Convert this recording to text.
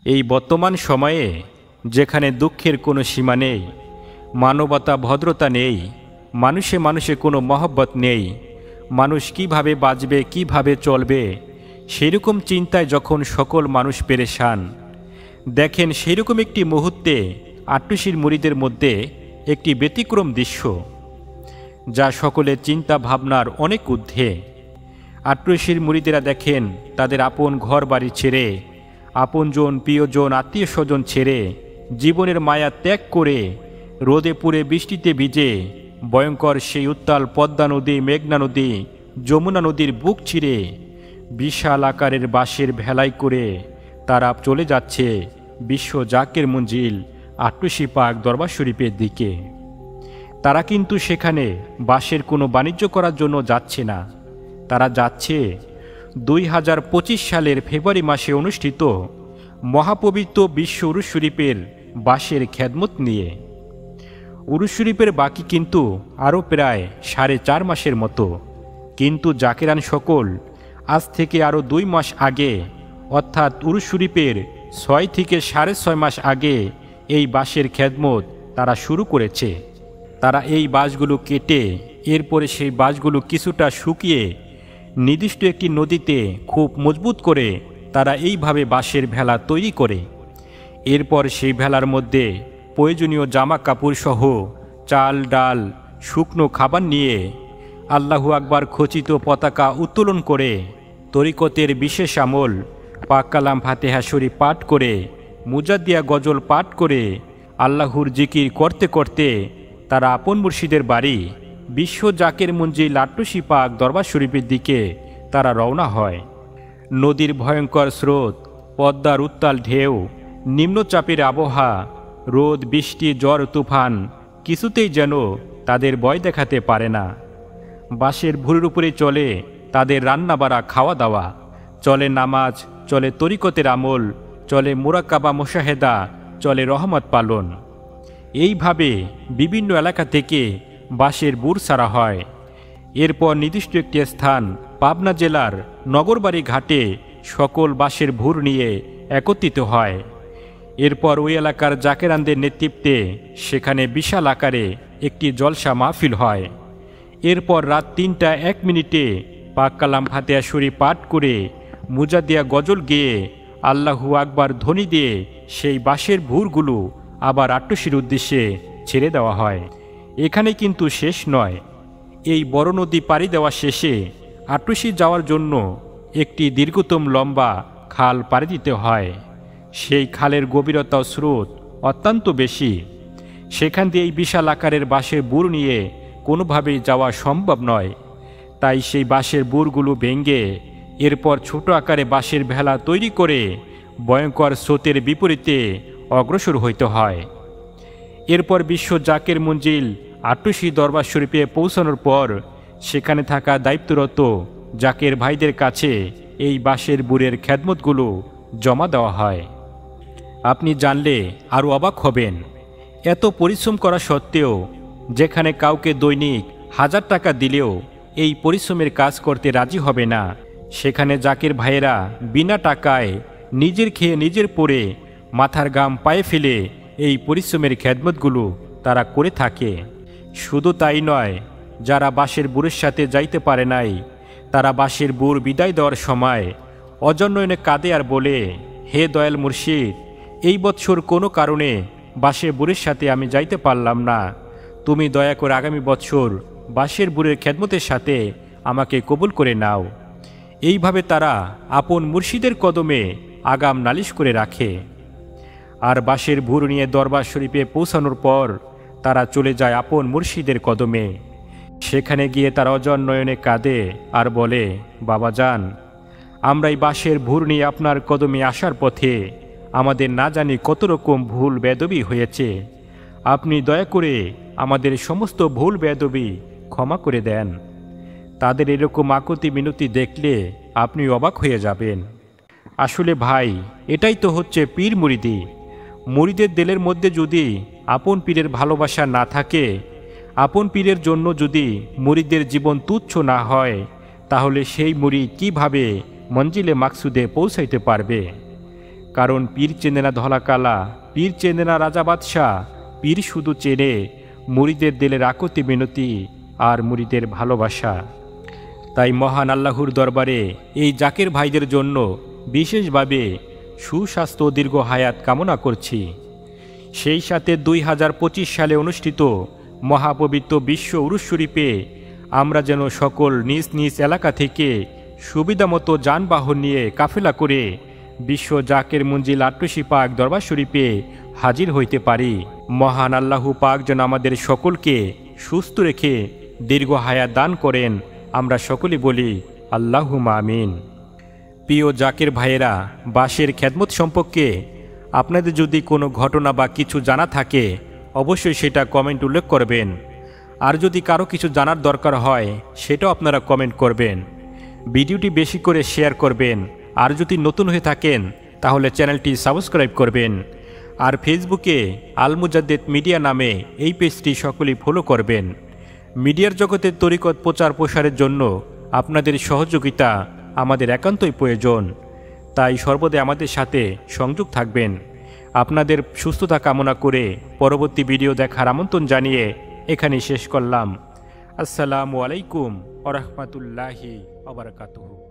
এই বর্তমান সময়ে যেখানে দুঃখের কোনো সীমা নেই, মানবতা ভদ্রতা নেই, মানুষে মানুষে কোনো মহব্বত নেই, মানুষ কিভাবে বাঁচবে কিভাবে চলবে সেরকম চিন্তায় যখন সকল মানুষ পেরেশান, দেখেন সেইরকম একটি মুহূর্তে আট্টুসির মুরিদের মধ্যে একটি ব্যতিক্রম দৃশ্য, যা সকলের চিন্তা ভাবনার অনেক ঊর্ধ্বে। আট্টুসির মুরিদেরা দেখেন তাদের আপন ঘর বাড়ি ছেড়ে, আপনজন প্রিয়জন আত্মীয় স্বজন ছেড়ে, জীবনের মায়া ত্যাগ করে, রোদে পুড়ে বৃষ্টিতে ভিজে ভয়ঙ্কর সেই উত্তাল পদ্মা নদী, মেঘনা নদী, যমুনা নদীর বুক চিরে বিশাল আকারের বাঁশের ভেলাই করে তারা চলে যাচ্ছে বিশ্ব জাকের মঞ্জিল আট্টুসি পাক দরবার শরীফের দিকে। তারা কিন্তু সেখানে বাঁশের কোনো বাণিজ্য করার জন্য যাচ্ছে না, তারা যাচ্ছে 2025 সালের ফেব্রুয়ারি মাসে অনুষ্ঠিত মহাপবিত্র বিশ্ব উরুস শরীফের বাঁশের খেদমত নিয়ে। উরুস শরীফের বাকি কিন্তু আরও প্রায় 4.5 মাসের মতো, কিন্তু জাকেরান সকল আজ থেকে আরও 2 মাস আগে, অর্থাৎ উরুস শরীফের 6 থেকে 6.5 মাস আগে এই বাঁশের খেদমত তারা শুরু করেছে। তারা এই বাঁশগুলো কেটে এরপরে সেই বাঁশগুলো কিছুটা শুকিয়ে নির্দিষ্ট একটি নদীতে খুব মজবুত করে তারা এইভাবে বাঁশের ভেলা তৈরি করে, এরপর সেই ভেলার মধ্যে প্রয়োজনীয় জামা কাপড় সহ চাল ডাল শুকনো খাবার নিয়ে আল্লাহু আকবার খচিত পতাকা উত্তোলন করে তরিকতের বিশেষ আমল পাক কালাম ফাতেহা শরীফ পাঠ করে, মুজাদ্দিয়া গজল পাঠ করে, আল্লাহুর জিকির করতে করতে তারা আপন মুর্শিদের বাড়ি বিশ্ব জাকের মঞ্জিল আট্টুসি পাক দরবার শরীফের দিকে তারা রওনা হয়। নদীর ভয়ঙ্কর স্রোত, পদ্মার উত্তাল ঢেউ, নিম্নচাপের আবহাওয়া, রোদ বৃষ্টি ঝড় তুফান কিছুতেই যেন তাদের ভয় দেখাতে পারে না। বাঁশের ভুঁড়ির উপরে চলে তাদের রান্নাবাড়া খাওয়া দাওয়া, চলে নামাজ, চলে তরিকতের আমল, চলে মুরাকাবা মুশাহেদা, চলে রহমত পালন। এইভাবে বিভিন্ন এলাকা থেকে বাঁশের বুড় ছাড়া হয়। এরপর নির্দিষ্ট একটি স্থান পাবনা জেলার নগরবাড়ি ঘাটে সকল বাঁশের ভুঁড় নিয়ে একত্রিত হয়। এরপর ওই এলাকার জাকেরানদের নেতৃত্বে সেখানে বিশাল আকারে একটি জলসা মাহফিল হয়। এরপর রাত 3টা 1 মিনিটে পাক কালাম ফাতেহা শরীফ পাঠ করে মুজাদ্দিয়া গজল গেয়ে আল্লাহু আকবার ধ্বনি দিয়ে সেই বাঁশের ভুঁড়গুলো আবার আট্টুসির উদ্দেশ্যে ছেড়ে দেওয়া হয়। এখানে কিন্তু শেষ নয়, এই বড় নদী পাড়ি দেওয়া শেষে আট্টুসি যাওয়ার জন্য একটি দীর্ঘতম লম্বা খাল পাড়ি দিতে হয়। সেই খালের গভীরতা ও স্রোত অত্যন্ত বেশি, সেখান দিয়ে এই বিশাল আকারের বাঁশের বুড় নিয়ে কোনোভাবেই যাওয়া সম্ভব নয়। তাই সেই বাঁশের বুড়গুলো ভেঙে এরপর ছোট আকারে বাঁশের ভেলা তৈরি করে ভয়ঙ্কর স্রোতের বিপরীতে অগ্রসর হইতে হয়। এরপর বিশ্ব জাকের মঞ্জিল আট্টুসি দরবার শরীফে পৌঁছানোর পর সেখানে থাকা দায়িত্বরত জাকের ভাইদের কাছে এই বাঁশের বুড়ের খেদমতগুলো জমা দেওয়া হয়। আপনি জানলে আরও অবাক হবেন, এত পরিশ্রম করা সত্ত্বেও যেখানে কাউকে দৈনিক 1000 টাকা দিলেও এই পরিশ্রমের কাজ করতে রাজি হবে না, সেখানে জাকের ভাইয়েরা বিনা টাকায় নিজের খেয়ে নিজের পরে মাথার গাম পায়ে ফেলে এই পরিশ্রমের খেদমতগুলো তারা করে থাকে। শুধু তাই নয়, যারা বাঁশের বুড়ের সাথে যাইতে পারে নাই, তারা বাঁশের বুড় বিদায় দেওয়ার সময় অজন্যয়নে কাঁদে আর বলে, হে দয়াল মুর্শিদ, এই বৎসর কোনো কারণে বাঁশের বুড়ের সাথে আমি যাইতে পারলাম না, তুমি দয়া করে আগামী বৎসর বাঁশের বুড়ের খেদমতের সাথে আমাকে কবুল করে নাও। এইভাবে তারা আপন মুর্শিদের কদমে আগাম নালিশ করে রাখে। আর বাঁশের ভুঁড় নিয়ে দরবার শরীফে পৌঁছানোর পর তারা চলে যায় আপন মুর্শিদের কদমে। সেখানে গিয়ে তারা অজর নয়নে কাঁদে আর বলে, বাবাজান, আমরা এই বাঁশের ভুঁড় নিয়ে আপনার কদমে আসার পথে আমাদের না জানি কত রকম ভুল বেদবি হয়েছে, আপনি দয়া করে আমাদের সমস্ত ভুল বেদবি ক্ষমা করে দেন। তাদের এরকম আকুতি মিনতি দেখলে আপনি অবাক হয়ে যাবেন। আসলে ভাই, এটাই তো হচ্ছে পীর মুরিদি। মুরিদের দিলের মধ্যে যদি আপন পীরের ভালোবাসা না থাকে, আপন পীরের জন্য যদি মুরিদের জীবন তুচ্ছ না হয়, তাহলে সেই মুরিদ কিভাবে মঞ্জিলে মাকসুদে পৌঁছাইতে পারবে? কারণ পীর চেনে না ধলা কালা, পীর চেনে না রাজা বাদশাহ, পীর শুধু চেনে মুরিদের দিলের আকতি মিনতি আর মুরিদের ভালোবাসা। তাই মহান আল্লাহর দরবারে এই জাকের ভাইদের জন্য বিশেষভাবে সুস্বাস্থ্য ও দীর্ঘ হায়াত কামনা করছি। সেই সাথে 2025 সালে অনুষ্ঠিত মহাপবিত্র বিশ্ব উরুস শরীফে আমরা যেন সকল নিজ নিজ এলাকা থেকে সুবিধামতো যানবাহন নিয়ে কাফেলা করে বিশ্ব জাকের মঞ্জিল আট্টসি পাক দরবার শরীফে হাজির হইতে পারি। মহান আল্লাহ পাক যেন আমাদের সকলকে সুস্থ রেখে দীর্ঘ হায়াত দান করেন। আমরা সকলে বলি আল্লাহুম্মা আমিন। প্রিয় জাকের ভাইয়েরা, বাঁশের খেদমত সম্পর্কে আপনাদের যদি কোনো ঘটনা বা কিছু জানা থাকে অবশ্যই সেটা কমেন্ট উল্লেখ করবেন। আর যদি কারো কিছু জানার দরকার হয় সেটাও আপনারা কমেন্ট করবেন। ভিডিওটি বেশি করে শেয়ার করবেন। আর যদি নতুন হয়ে থাকেন তাহলে চ্যানেলটি সাবস্ক্রাইব করবেন। আর ফেসবুকে আল মুজাদ্দিদ মিডিয়া নামে এই পেজটি সকলেই ফলো করবেন। মিডিয়ার জগতের তরিকত প্রচার প্রসারের জন্য আপনাদের সহযোগিতা আমাদের একান্তই প্রয়োজন। তাই সর্বদা আমাদের সাথে সংযোগ থাকবেন। আপনাদের সুস্থতা কামনা করে পরবর্তী ভিডিও দেখার আমন্ত্রণ জানিয়ে এখানেই শেষ করলাম। আসসালামু আলাইকুম ওয়া রাহমাতুল্লাহি ওয়া বারাকাতুহু।